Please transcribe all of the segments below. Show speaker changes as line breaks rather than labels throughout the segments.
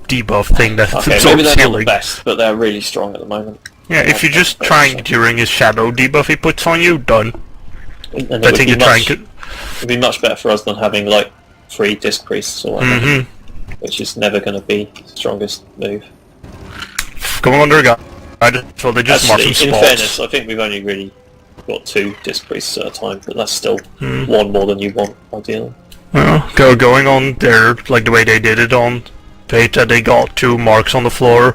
debuff thing that
Okay, maybe
absorbs
they're not the
healing.
best, but they're really strong at the moment.
Yeah, if you're just trying during his shadow debuff he puts on you, done.
And
I
it would
think
be
you're trying to...
it'd be much better for us than having like 3 disc priests or whatever, which is never going to be the strongest move.
Going under a guard, so they just mark some
Actually, in
spots.
fairness, I think we've only really got 2 disc priests at a time, but that's still 1 more than you want, ideally.
Well, going on there, like the way they did it on beta, they got 2 marks on the floor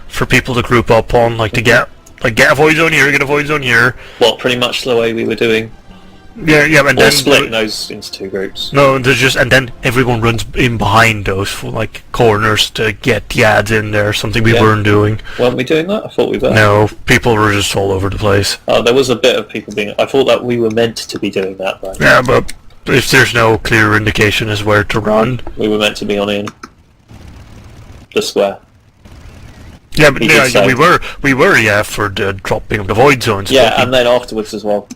for people to group up on, like to get a void zone here, get a void zone here.
Well, pretty much the way we were doing.
Yeah, and
Or
then
splitting those into 2 groups.
no, there's just and then everyone runs in behind those for like corners to get the ads in there. Something we weren't doing.
Weren't we doing that? I thought we were.
No, people were just all over the place.
There was a bit of people being... I thought that we were meant to be doing that, though.
Yeah, but if there's no clear indication as where to run.
We were meant to be on in the square.
Yeah, but
He did say.
we were for the dropping of the void zones.
Yeah,
but
and then afterwards as well.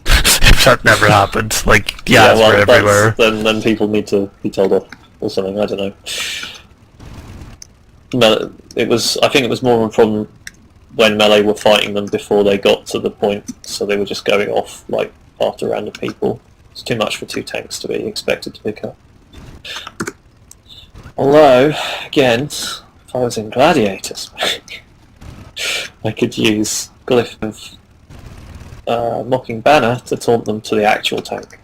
that never happened. Like the ads were everywhere.
Then people need to be told off or something. I don't know. I think it was more of a problem when Melee were fighting them before they got to the point, so they were just going off like after random people. It's too much for 2 tanks to be expected to pick up. Although, again, if I was in Gladiators, I could use Glyph of Mocking Banner to taunt them to the actual tank.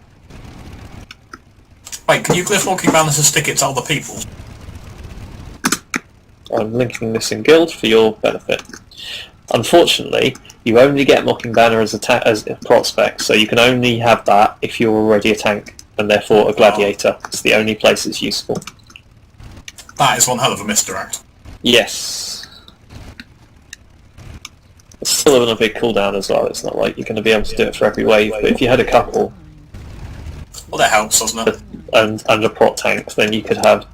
Wait, can you Glyph Mocking Banner to stick it to other people?
I'm linking this in Guild for your benefit. Unfortunately, you only get Mocking Banner as a prospect, so you can only have that if you're already a tank, and therefore a Gladiator. It's the only place it's useful.
That is one hell of a misdirect.
Yes. It's still on a big cooldown as well. It's not like you're going to be able to do it for every wave, but if you had a couple
Well, that helps, doesn't it?
and a prot tank, then you could have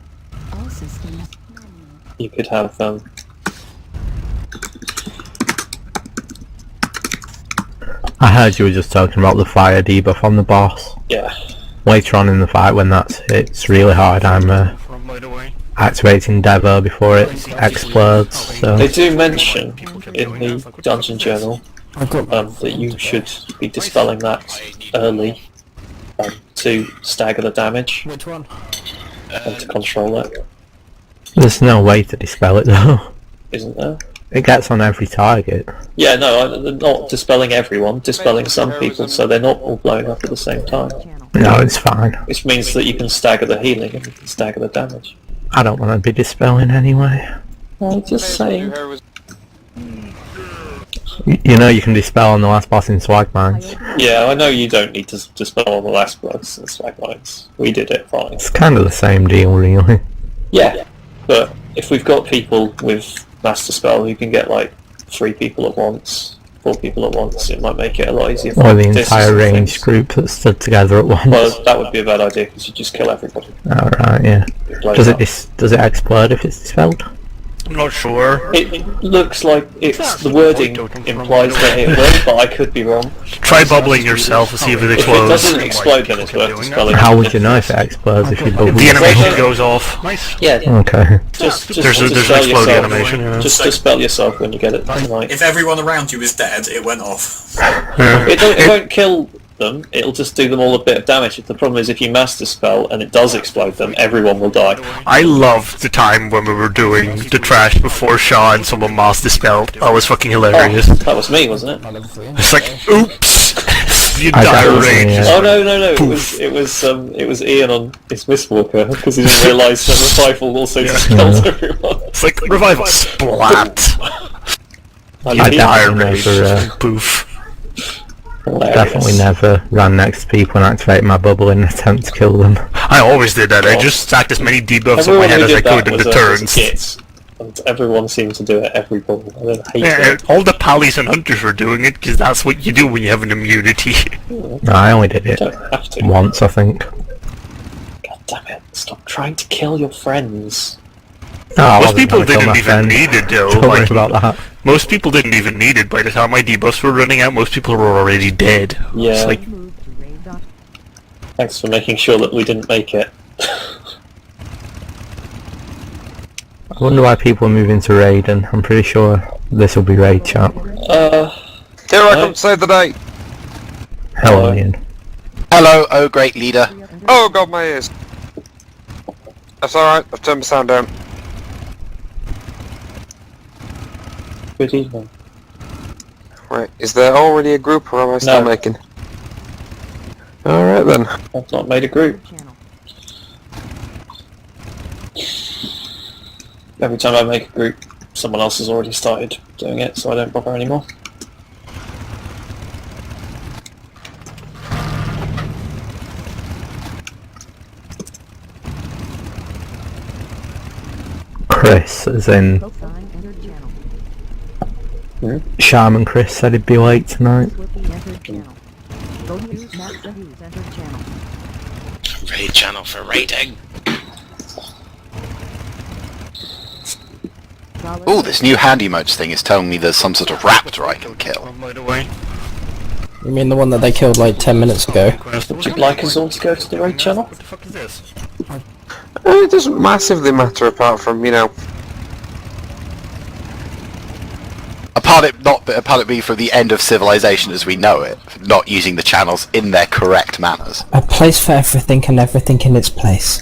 I heard you were just talking about the fire debuff on the boss.
yeah.
Later on in the fight when it's really hard, I'm activating Devo before it explodes. So
They do mention in the Dungeon Journal that you should be dispelling that early to stagger the damage
Which one?
and to control it,
there's no way to dispel it though.
isn't there?
It gets on every target.
Yeah, no, they're not dispelling everyone, dispelling some people, so they're not all blowing up at the same time.
No, it's fine.
Which means that you can stagger the healing and you can stagger the damage.
I don't want to be dispelling anyway.
I'm just saying.
You know you can dispel on the last boss in Swag Mines.
Yeah, I know you don't need to dispel on the last boss in Swag Mines. We did it fine.
It's kind of the same deal, really.
Yeah, but if we've got people with Master Spell who can get like 3 people at once, 4 people at once, it might make it a lot easier for
Or the
distance
entire
and
ranged
things.
group that stood together at once.
Well, that would be a bad idea because you just kill everybody.
Alright, yeah.
It blows
Does
up.
it explode if it's dispelled?
I'm not sure.
It looks like the wording implies that it will, but I could be wrong.
Try bubbling yourself and see if it
If it
explodes.
doesn't explode, then it's worth dispelling.
How would you know if it explodes if you bubble?
The animation goes off.
Yeah,
Okay.
just
There's an
dispel
explode
yourself.
animation. Yeah.
Just dispel yourself when you get it tonight.
If everyone around you is dead, it went off.
It won't kill them, it'll just do them all a bit of damage. The problem is if you master spell and it does explode them, everyone will die.
I loved the time when we were doing the trash before Shaw and someone master spelled. That was fucking hilarious.
That was me, wasn't it?
It's like, oops! You
I
die
definitely,
rage.
yeah.
Oh no, it was Ian on his Mistwalker because he didn't realise that Revival also dispels everyone.
It's like, revival splat!
I
You die
definitely
rage.
never,
Poof.
Hilarious.
definitely never ran next to people and activated my bubble in an attempt to kill them.
I always did that. I just stacked as many debuffs on my
Everyone
head
who
as I
did that
could in
was
the
a
turns.
kit, and everyone seemed to do it every bubble. I hate
Yeah,
it.
all the pallies and hunters were doing it because that's what you do when you have an immunity.
No, I only did
You
it
don't have to.
once, I think.
God damn it! Stop trying to kill your friends.
No, I
Most
wasn't
people
gonna kill
didn't
my
even
friend.
need it though.
Don't worry
Like,
about that.
most people didn't even need it. By the time my debuffs were running out, most people were already dead.
Yeah.
It's like,
Thanks for making sure that we didn't make it.
I wonder why people are moving to Raiden. I'm pretty sure this will be raid chat.
Here I come to save the day.
Hello, Ian.
Hello, oh great leader.
Oh god, my ears. That's alright, I've turned my sound down.
Good evening.
Right, is there already a group or am I still
No.
making? Alright then.
I've not made a group. Every time I make a group, someone else has already started doing it, so I don't bother anymore.
Chris, as in Shaman Chris, said he'd be late tonight.
Raid channel for raiding. Oh, this new handy modes thing is telling me there's some sort of raptor I can kill.
By the way.
You mean the one that they killed like 10 minutes ago?
Would you like us all to go to the raid channel?
What the fuck is this?
It doesn't massively matter apart from, you know...
Apart it being from the end of civilization as we know it, not using the channels in their correct manners.
A place for everything and everything in its place.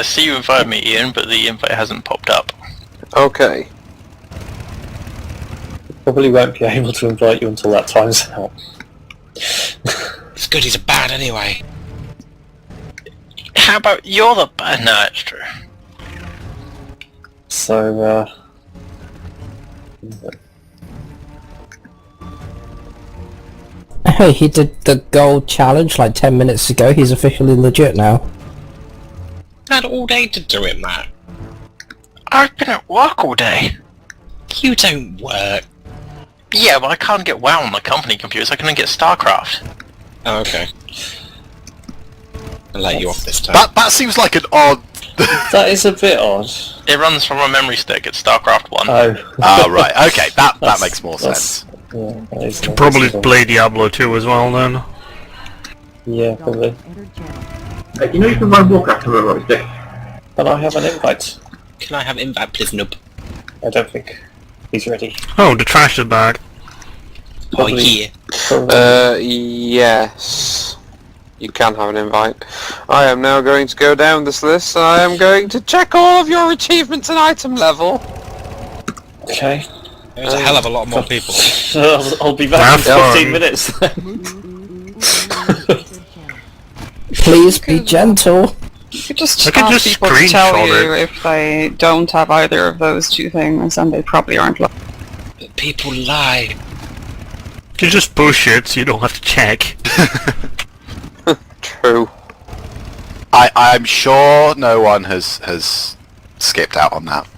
See you invited me, Ian, but the invite hasn't popped up.
Okay.
Probably won't be able to invite you until that time's out.
It's good he's a bad anyway.
How about you're the bad? No, that's true.
So,
Hey, he did the gold challenge like 10 minutes ago. He's officially legit now.
Had all day to do it, Matt.
I've been at work all day.
You don't work.
Yeah, but I can't get WoW on the company computer, so I can get StarCraft.
Oh, okay. I'll let you off this time. That seems like an odd...
that is a bit odd.
It runs from a memory stick. It's StarCraft 1.
Oh.
Oh, right, okay, that
That's-
makes more
that's-
sense.
Yeah, that is
Could probably play Diablo 2 as well then.
Yeah, probably.
Hey, you know you can run Warcraft on a right stick?
But I have an invite.
Can I have invite, please, noob?
I don't think he's ready.
Oh, the trash is back.
Probably,
Yes. You can have an invite. I am now going to go down this list and I am going to check all of your achievements and item level.
Okay.
There's a hell of a lot more people.
I'll be back in
Have
15
fun.
minutes.
Please be gentle.
You could just
I could
ask
just
people to tell
screenshot
you
it.
if they don't have either of those two things, and they probably aren't.
But people lie.
You just push it so you don't have to check.
True.
I'm sure no one has skipped out on that.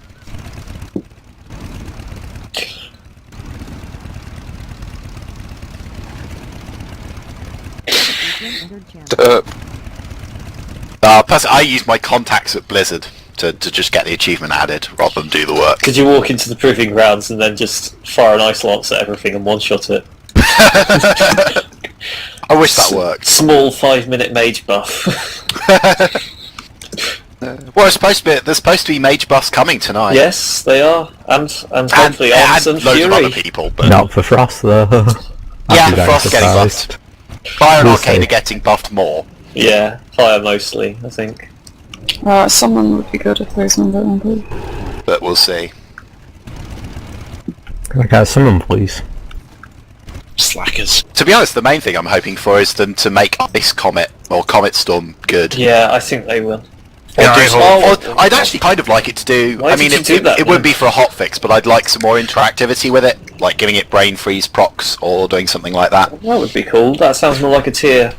Plus, I use my contacts at Blizzard to just get the achievement added rather than do the work.
Could you walk into the proving grounds and then just fire an ice lance at everything and one-shot it?
I wish that worked.
Small 5-minute mage buff.
Well, there's supposed to be mage buffs coming tonight.
Yes, they are. And hopefully
and
Arms and
loads
Fury.
of other people, but
Not for Frost though. I'd
yeah,
be very
Frost getting
surprised.
buffed. Fire and
We'll
Arcane
see.
are getting buffed more.
Yeah, fire mostly, I think.
Someone would be good if there's number one, please.
But we'll see.
Can I get someone please?
Slackers. To be honest, the main thing I'm hoping for is them to make Ice Comet or Comet Storm good.
Yeah, I think they will.
Yeah, I hope.
Or I'd actually kind of like it to do.
Why
I mean,
did you do that,
it wouldn't
then?
be for a hotfix, but I'd like some more interactivity with it, like giving it brain freeze procs or doing something like that.
That would be cool. That sounds more like a tier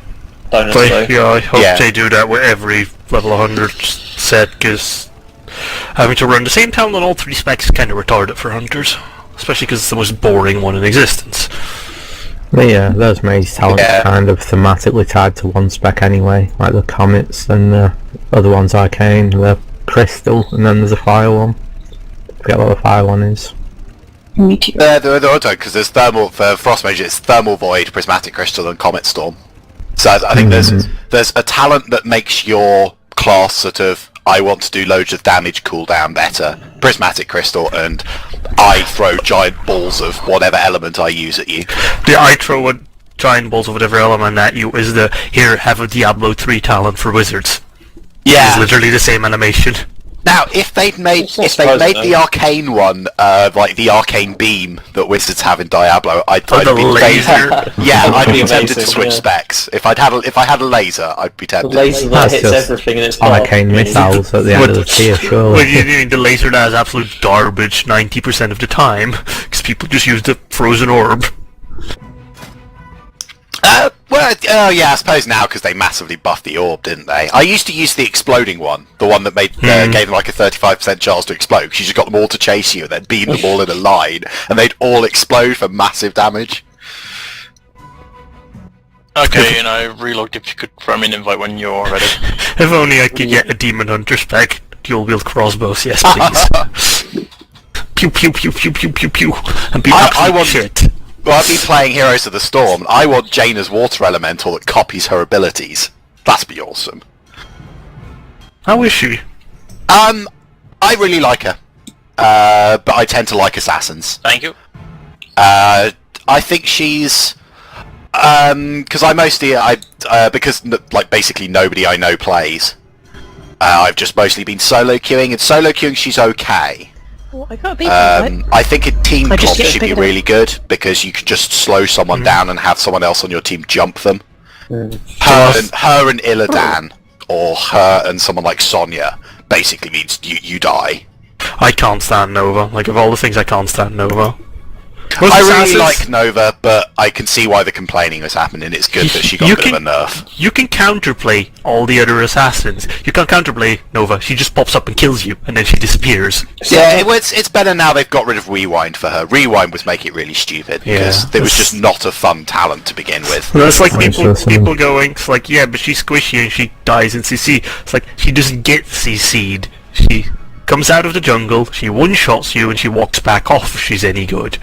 bonus, though.
Yeah, I hope
Yeah.
they do that with every level 100 set, because having to run the same town on all three specs is kind of retarded for hunters, especially because it's the most boring one in existence.
But yeah, those mage talents
Yeah.
are kind of thematically tied to one spec anyway, like the comets and the other one's arcane, the crystal, and then there's a fire one. Forget what the fire one is.
Meteor.
They're auto, because there's thermal, for Frost Mage it's Thermal Void, Prismatic Crystal and Comet Storm. So I think there's a talent that makes your class sort of I want to do loads of damage cooldown better, prismatic crystal, and I throw giant balls of whatever element I use at you.
The I throw a giant balls of whatever element at you is the here have a Diablo 3 talent for wizards.
Yeah.
It's literally the same animation.
Now, if they'd made the arcane one, like the arcane beam that wizards have in Diablo, I'd be
laser.
Yeah, I'd be
Amazing,
tempted to switch
yeah.
specs. If I had a laser, I'd be
The
tempted.
laser that
That's
hits
just
everything and it's not.
arcane missiles at the end of the tier,
Well,
surely.
you mean the laser that is absolute garbage 90% of the time, because people just use the frozen orb.
Yeah, I suppose now because they massively buffed the orb, didn't they? I used to use the exploding one, the one that made gave them like a 35% chance to explode. 'Cause you just got them all to chase you and then beam them all in a line, and they'd all explode for massive damage.
Okay, Relog, if you could throw me an invite when you're ready.
If only I could get a Demon Hunter spec, dual wield crossbows, yes please. Pew pew pew pew pew pew pew, and be absolute
want-
shit.
Well, I've been playing Heroes of the Storm, and I want Jaina's water elemental that copies her abilities. That'd be awesome.
How is she?
I really like her, but I tend to like assassins.
Thank you.
I think she's because basically nobody I know plays. I've just mostly been solo queuing, and solo queuing she's okay.
Well, I got a
I think a team
I just
comp
get
should be
picked up.
really good because you can just slow someone down and have someone else on your team jump them. Her and Illidan, or her and someone like Sonya, basically means you die.
I can't stand Nova. Like, of all the things, I can't stand Nova. Most
I really
assassins-
like Nova, but I can see why the complaining was happening. It's good that she got a bit of a nerf.
You can counterplay all the other assassins. You can't counterplay Nova. She just pops up and kills you, and then she disappears.
Yeah, it's better now they've got rid of Rewind for her. Rewind was making it really stupid because it was just not a fun talent to begin with.
That's like
That's
people
awesome.
going, it's like, yeah, but she's squishy and she dies in CC. It's like, she doesn't get CC'd. She comes out of the jungle, she one-shots you, and she walks back off if she's any good.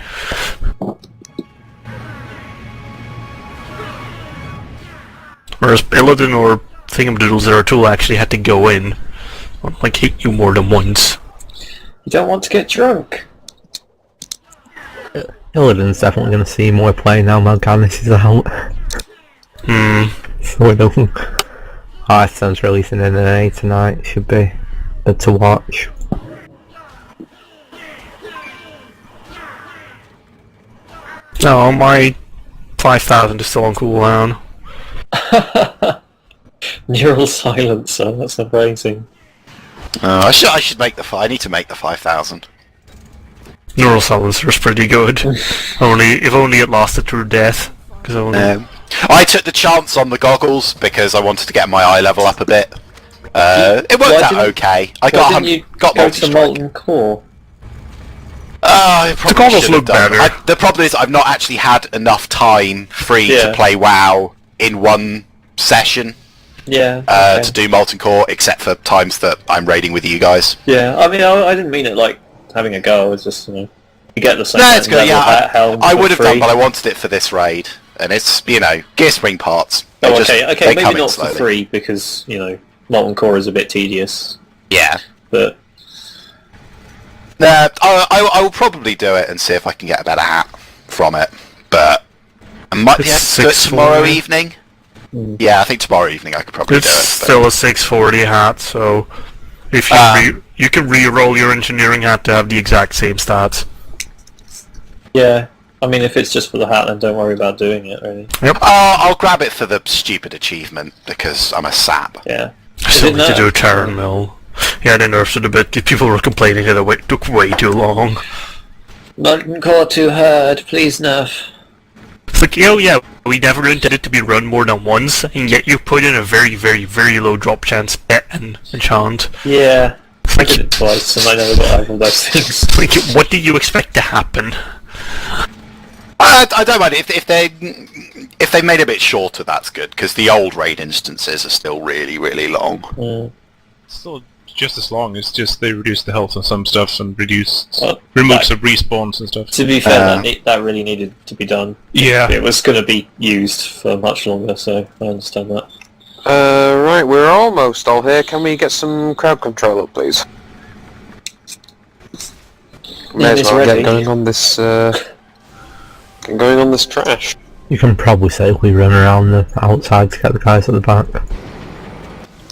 Whereas Illidan or Thingamadoodle Zeratul actually had to go in, like, hit you more than once.
You don't want to get drunk.
Illidan's definitely going to see more play now Mal'Ganis is out. So we don't... Hearthstone's releasing an NA tonight, should be good to watch.
No, my 5,000 is still on cooldown.
Neural silencer, that's amazing.
I should make I need to make the 5,000.
Neural Silencer's pretty good. If only it lasted through death. Because
I took the chance on the goggles because I wanted to get my eye level up a bit. It worked out okay. I
Didn't you
got
go to
multi-strike.
Molten Core?
I probably
The goggles
should have
look
done.
better.
The problem is I've not actually had enough time free
Yeah.
to play WoW in one session
Yeah.
to do Molten Core, except for times that I'm raiding with you guys.
Yeah, I mean, I didn't mean it like having a go. It's just, you get the same
No, it's good.
level
Yeah,
helm
I
for
would have
free.
done, but I wanted it for this raid, and it's gear spring parts. They
Oh,
just-
okay,
they
maybe
come in
not for
slowly.
free because Molten Core is a bit tedious,
Yeah.
but
I will probably do it and see if I can get a better hat from it, but I might be able
It's
to do it
640.
tomorrow evening. Yeah, I think tomorrow evening I could probably
it's
do it. but-
still a 640 hat, so if you you can re-roll your engineering hat to have the exact same stats.
yeah. I mean, if it's just for the hat, then don't worry about doing it, really.
I'll grab it for the stupid achievement because I'm a sap.
Yeah.
I still
it
need to do a
nerfed?
Terran Mill. Yeah, they nerfed it a bit. People were complaining that it took way too long.
Molten Core too hard, please nerf.
It's like, yeah, we never intended to be run more than once, and yet you put in a very, very, very low drop chance bet and enchant.
Yeah.
It's
I
like,
did it twice, and I never got either of those things.
like, what do you expect to happen?
I don't mind it. If they made it a bit shorter, that's good because the old raid instances are still really, really long.
Still just as long. It's just they reduce the health on some stuff and
Well,
remove some respawns and stuff.
To be fair, that really needed to be done.
Yeah.
It was going to be used for much longer, so I understand that.
Right, we're almost all here. Can we get some crowd control up, please? May as
is
well
ready.
get going on this. Get going on this trash.
You can probably safely run around the outside to get the guys at the back.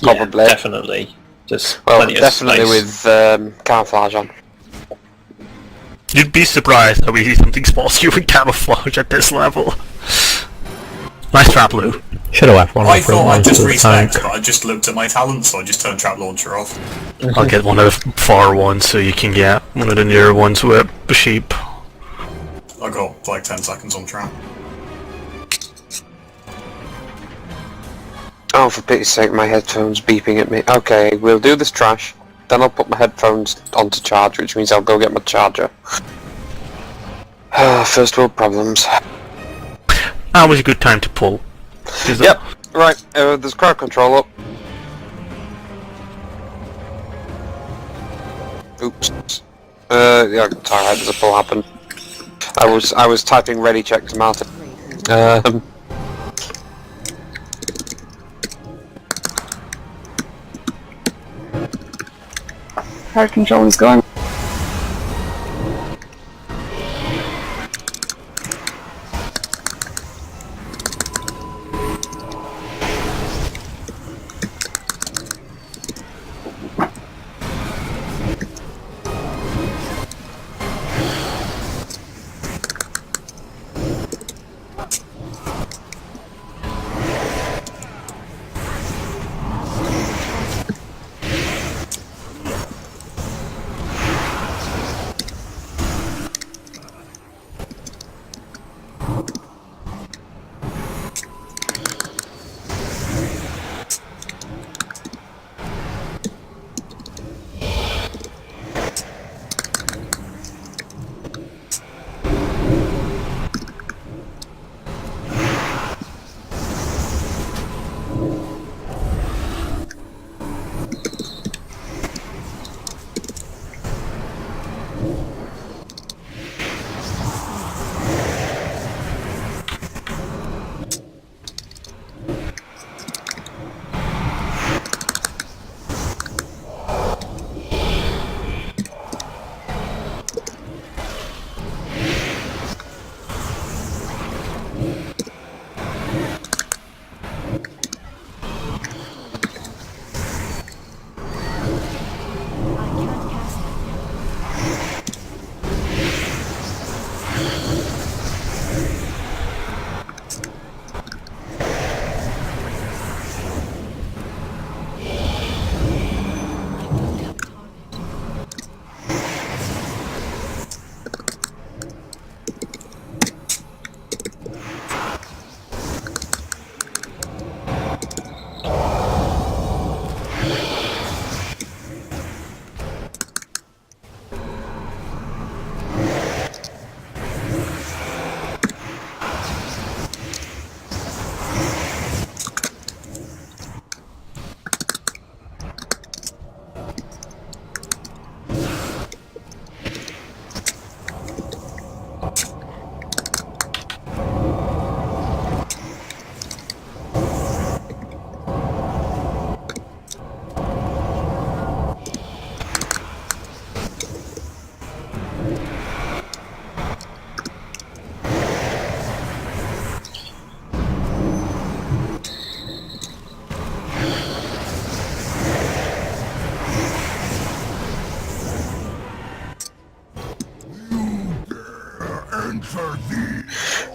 Probably.
Yeah, definitely. Just
Well,
plenty of
definitely
space.
with camouflage on.
You'd be surprised how easy something spots you with camouflage at this level. Nice trap, Lou.
Should have left one
I
of the front
thought I'd
ones
just
to the tank.
respect, but I just looked at my talent, so I just turned trap launcher off.
I'll get one of the far ones so you can get one of the near ones with the sheep.
I got like 10 seconds on trap.
Oh, for pity's sake, my headphones beeping at me. Okay, we'll do this trash. Then I'll put my headphones onto charge, which means I'll go get my charger. First world problems.
That was a good time to pull.
Yep, right, there's crowd control up. Oops. Yeah, sorry, there's a pull happened. I was typing ready check to Martin.
Crowd control is going.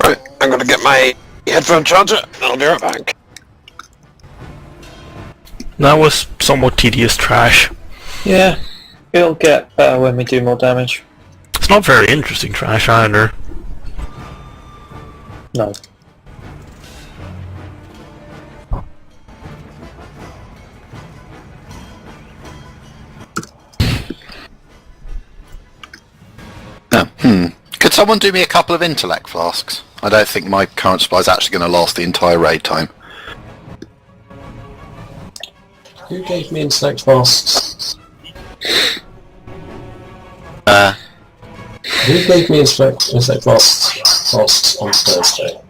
Right, I'm gonna get my headphone charger, and I'll be right back.
That was somewhat tedious trash.
Yeah, it'll get better when we do more damage.
It's not very interesting trash either.
No.
Could someone do me a couple of intellect flasks? I don't think my current supply is actually going to last the entire raid time.
Who gave me intellect flasks? Who gave me intellect flasks on Thursday?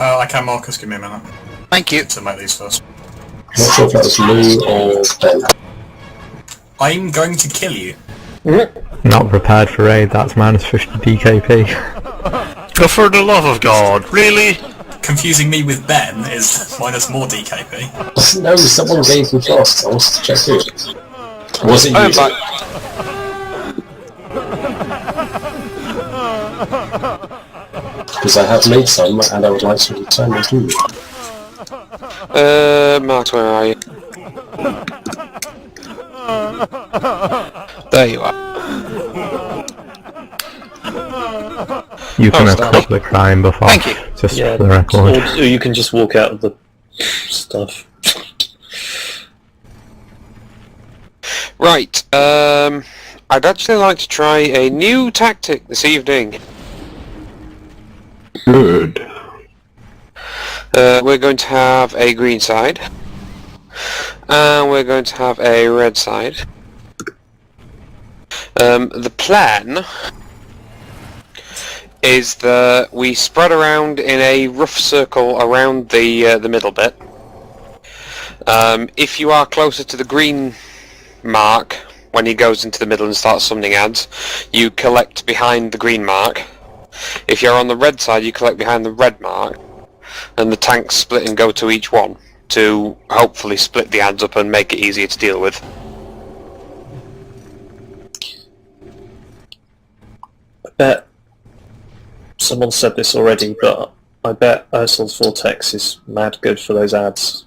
I can, Marcus, give me a minute.
Thank you.
To make these first.
Not sure if that was Lou or Ben.
I'm going to kill you.
Not prepared for raid, that's minus 50 DKP.
Go for the love of God, really?
Confusing me with Ben is minus more DKP.
No, someone gave me frost. I wanted to check who. Was it you?
I'm back.
Because I have made some, and I would like to return them to you.
Mark, where are you? There you are.
You can
Oh,
equip the crime before.
Thank you.
Just
Yeah,
for the record.
or you can just walk out of the stuff.
Right, I'd actually like to try a new tactic this evening.
Good.
We're going to have a green side, and we're going to have a red side. The plan is that we spread around in a rough circle around the middle bit. If you are closer to the green mark, when he goes into the middle and starts summoning ads, you collect behind the green mark. If you're on the red side, you collect behind the red mark, and the tanks split and go to each one to hopefully split the ads up and make it easier to deal with.
I bet someone said this already, but I bet Ursul's Vortex is mad good for those ads.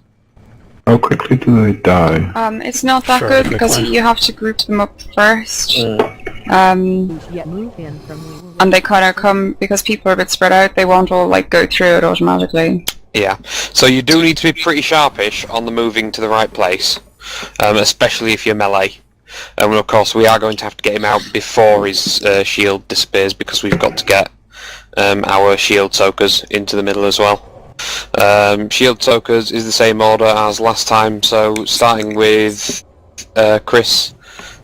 How quickly do they die?
It's not that
Sure,
good
good
because
point.
you have to group them up first.
Mm.
And they kind of come, because people are a bit spread out, they won't all like go through it automatically.
Yeah, so you do need to be pretty sharpish on the moving to the right place, especially if you're melee. And of course we are going to have to get him out before his shield disappears, because we've got to get our shield soakers into the middle as well. Shield soakers is the same order as last time, so starting with Chris,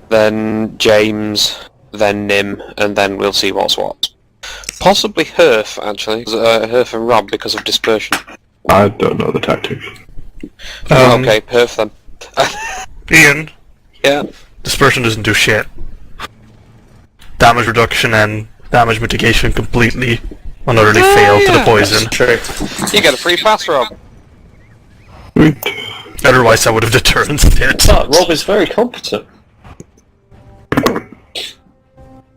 then James, then Nim, and then we'll see what's what. Possibly Herf, actually. Herf and Rob because of dispersion.
I don't know the tactics.
Okay, Herf then.
Ian,
Yeah.
dispersion doesn't do shit. Damage reduction and damage mitigation completely and utterly fail to the poison.
True.
You get a free pass, Rob.
Otherwise I would have deterred instead.
But Rob is very competent.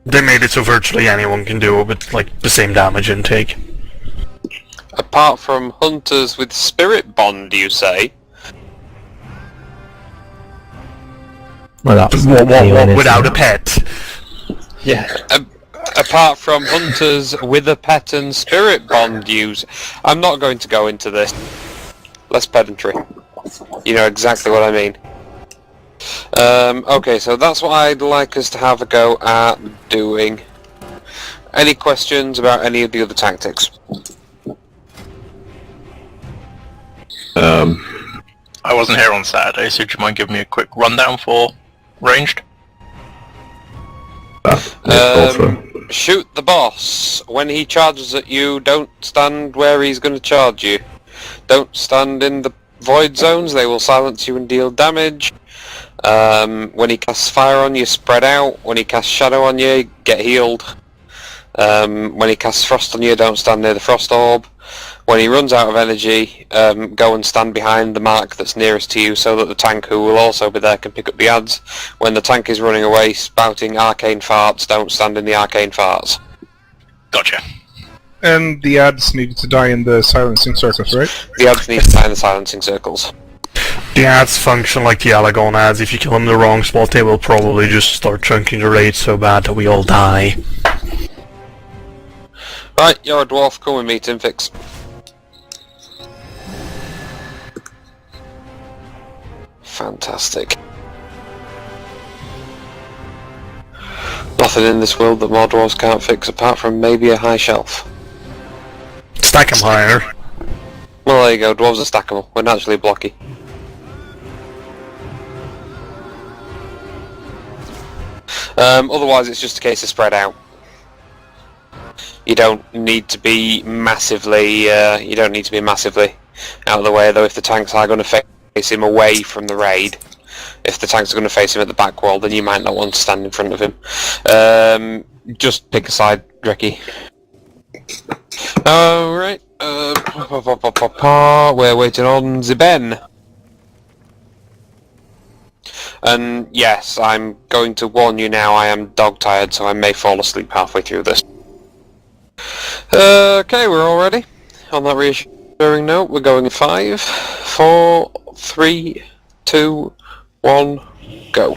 They made it so virtually anyone can do it with like the same damage intake.
Apart from hunters with spirit bond, you say?
Well, that's
What,
anyone,
without a
isn't
pet?
Yeah.
Apart from hunters with a pet and spirit bond use. I'm not going to go into this. Less pedantry. You know exactly what I mean. Okay, so that's what I'd like us to have a go at doing. Any questions about any of the other tactics?
I wasn't here on Saturday, so do you mind giving me a quick rundown for ranged?
Shoot the boss. When he charges at you, don't stand where he's going to charge you. Don't stand in the void zones, they will silence you and deal damage. When he casts fire on you, spread out. When he casts shadow on you, get healed. When he casts frost on you, don't stand near the frost orb. When he runs out of energy, go and stand behind the mark that's nearest to you so that the tank, who will also be there, can pick up the ads. When the tank is running away spouting arcane farts, don't stand in the arcane farts.
Gotcha.
And the ads needed to die in the silencing circles, right?
The ads need to die in the silencing circles.
The ads function like the Alagon ads. If you kill them in the wrong spot, they will probably just start chunking the raid so bad that we all die.
Right, you're a dwarf, come with me, Timfix. Fantastic. Nothing in this world that more dwarves can't fix apart from maybe a high shelf.
Stack them higher.
Well, there you go, dwarves are stackable. We're naturally blocky. Otherwise it's just a case of spread out. You don't need to be massively. You don't need to be massively out of the way, though. If the tanks are going to face him away from the raid, if the tanks are going to face him at the back wall, then you might not want to stand in front of him. Just pick a side, Dreki. Alright. We're waiting on Zeben. And yes, I'm going to warn you now, I am dog-tired, so I may fall asleep halfway through this. Okay, we're all ready. On that reassuring note, we're going in 5, 4, 3, 2, 1, go.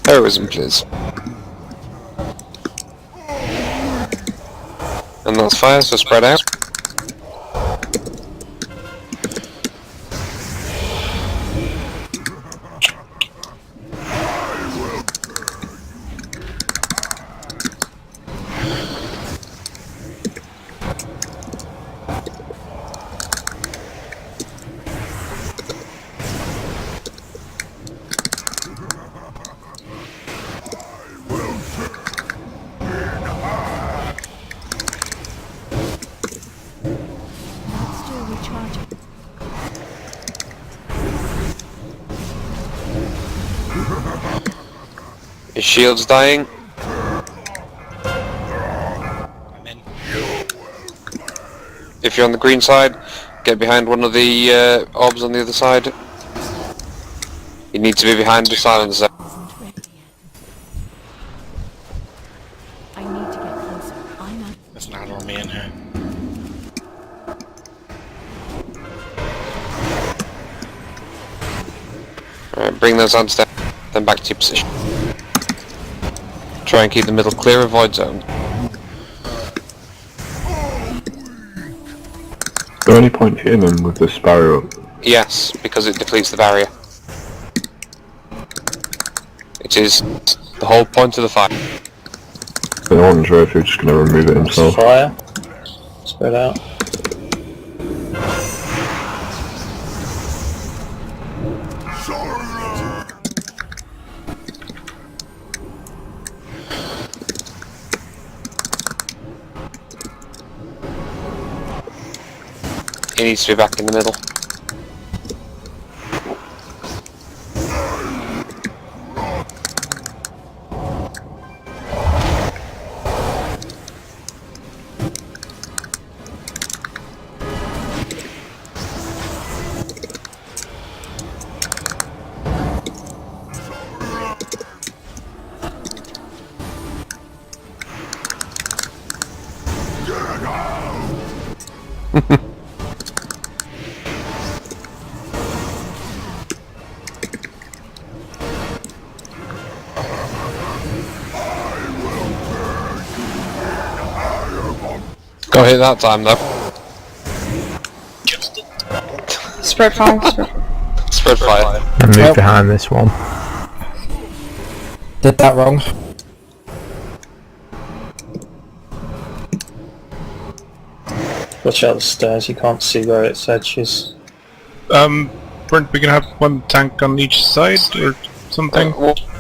Heroism, please. And that's fire, so spread out. His shield's dying. If you're on the green side, get behind one of the orbs on the other side. You need to be behind the silencer.
There's an army in here.
Alright, bring those on down, then back to your position. Try and keep the middle clear of void zone.
Is there any point hitting him with the Sparrow up?
Yes, because it depletes the barrier. It is the whole point of the fight.
I wasn't sure if you're just going to remove it himself.
Fire. Spread out.
He needs to be back in the middle. Got hit that time though.
Spread fire.
Spread fire.
And move behind this one.
Did that wrong.
Watch out the stairs, you can't see where its edge is.
Weren't we gonna have one tank on each side or something?